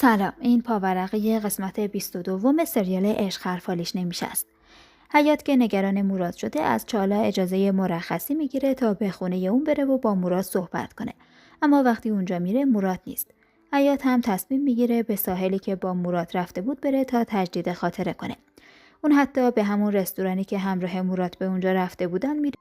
سلام، این پاورقی قسمت 22 سریال عشق حرفالیش نمیشه است. حیات که نگران مراد شده از چالا اجازه مرخصی میگیره تا به خونه اون بره و با مراد صحبت کنه. اما وقتی اونجا میره مراد نیست. حیات هم تصمیم میگیره به ساحلی که با مراد رفته بود بره تا تجدید خاطره کنه. اون حتی به همون رستورانی که همراه مراد به اونجا رفته بودن میره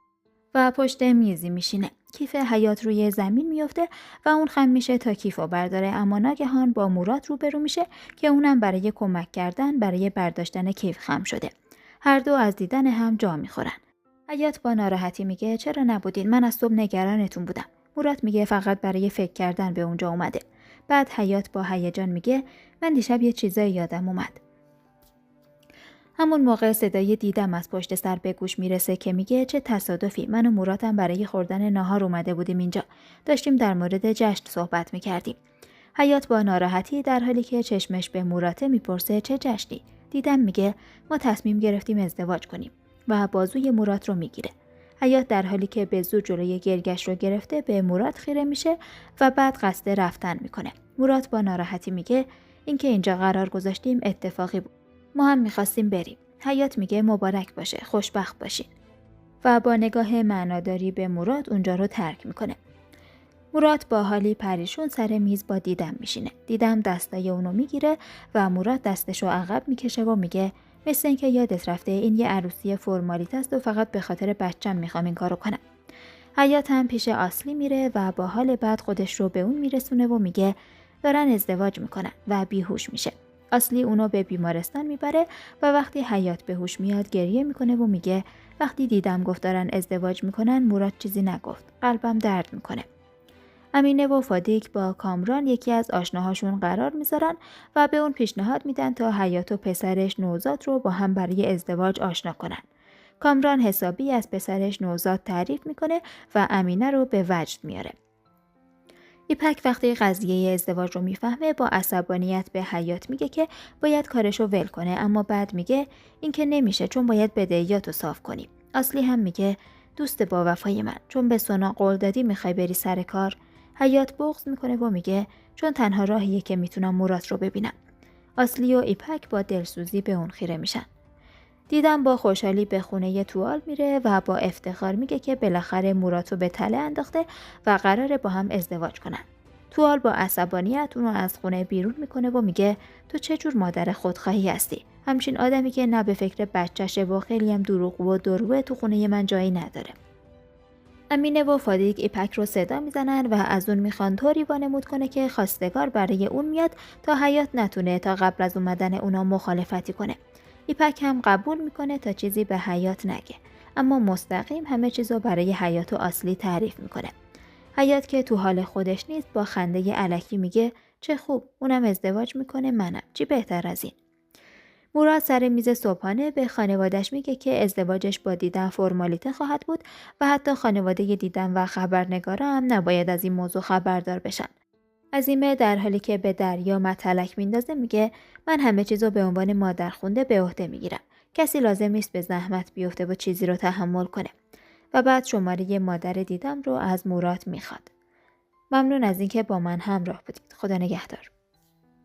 و پشت میزی میشینه. کیف حیات روی زمین میفته و اون خم میشه تا کیفو برداره، اما ناگهان با مراد روبرو میشه که اونم برای کمک کردن برای برداشتن کیف خم شده. هر دو از دیدن هم جا میخورن. حیات با ناراحتی میگه چرا نبودین؟ من از صبح نگرانتون بودم. مراد میگه فقط برای فکر کردن به اونجا اومده. بعد حیات با هیجان میگه من دیشب یه چیزایی یادم اومد. همون موقع صدای دیدم از پشت سر به گوش میرسه که میگه چه تصادفی، من و مرادم برای خوردن ناهار اومده بودیم اینجا. داشتیم در مورد جشن صحبت میکردیم. حیات با ناراحتی در حالی که چشمش به موراته میپرسه چه جشنی؟ دیدم میگه ما تصمیم گرفتیم ازدواج کنیم و بازوی مراد رو میگیره. حیات در حالی که به زور جلوی گرگش رو گرفته به مراد خیره میشه و بعد قصد رفتن میکنه. مراد با ناراحتی میگه اینکه اینجا قرار گذاشتیم اتفاقی بود. ما هم میخواستیم بریم. حیات میگه مبارک باشه، خوشبخت باشین. و با نگاه معناداری به مراد اونجا رو ترک میکنه. مراد با حالی پریشون سر میز با دیدم میشینه. دیدم دستای اونو میگیره و مراد دستشو عقب میکشه و میگه مثل اینکه یادت رفته این یه عروسی فرمالیته است و فقط به خاطر بچم میخوام این کارو کنم. حیات هم پیش اصلی میره و با حال بعد خودش رو به اون میرسونه و میگه دارن ازدواج میکنن و بیهوش میشه. اصلی اونو به بیمارستان میبره و وقتی حیات به هوش میاد گریه میکنه و میگه وقتی دیدم گفت دارن ازدواج میکنن مراد چیزی نگفت. قلبم درد میکنه. امینه و فادیک با کامران یکی از آشناهاشون قرار میذارن و به اون پیشنهاد میدن تا حیات و پسرش نوزاد رو با هم برای ازدواج آشنا کنن. کامران حسابی از پسرش نوزاد تعریف میکنه و امینه رو به وجد میاره. ایپک وقتی قضیه ازدواج رو میفهمه با عصبانیت به حیات میگه که باید کارشو ول کنه، اما بعد میگه این که نمیشه چون باید بدهیاتو صاف کنی. اصلی هم میگه دوست با وفای من، چون به سونا قول دادی میخوای بری سر کار. حیات بغض میکنه و میگه چون تنها راهیه که میتونم مراد رو ببینم. اصلی و ایپک با دلسوزی به اون خیره میشن. دیدم با خوشحالی به خونه توال میره و با افتخار میگه که بالاخره مراد رو به تله انداخته و قراره با هم ازدواج کنن. توال با عصبانیت اونو از خونه بیرون میکنه و میگه تو چه جور مادر خودخواهی هستی؟ همچین آدمی که نه به فکر بچه‌شه و خیلی هم دروغگو و دروغه تو خونه من جایی نداره. امینه و فادیک ایپک رو صدا میزنن و از اون میخوان طوری وانمود کنه که خواستگار برای اون میاد تا حیات نتونه تا قبل از اومدن اونا مخالفتی کنه. ایپک هم قبول میکنه تا چیزی به حیات نگه، اما مستقیم همه چیزو برای حیات و اصلی تعریف میکنه. حیات که تو حال خودش نیست با خنده الکی میگه چه خوب، اونم ازدواج میکنه، منم چی بهتر از این. مراد سر میز صبحانه به خانوادش میگه که ازدواجش با دیدن فرمالیته خواهد بود و حتی خانواده دیدن و خبرنگارا هم نباید از این موضوع خبردار بشن. عزیمه در حالی که به دریا متلک میندازه میگه من همه چیزو به عنوان مادرخونده به عهده میگیرم. کسی لازم نیست به زحمت بیفته و چیزی رو تحمل کنه. و بعد شماره مادر دیدم رو از مراد میخواد. ممنون از اینکه با من همراه بودید. خدا نگهدار.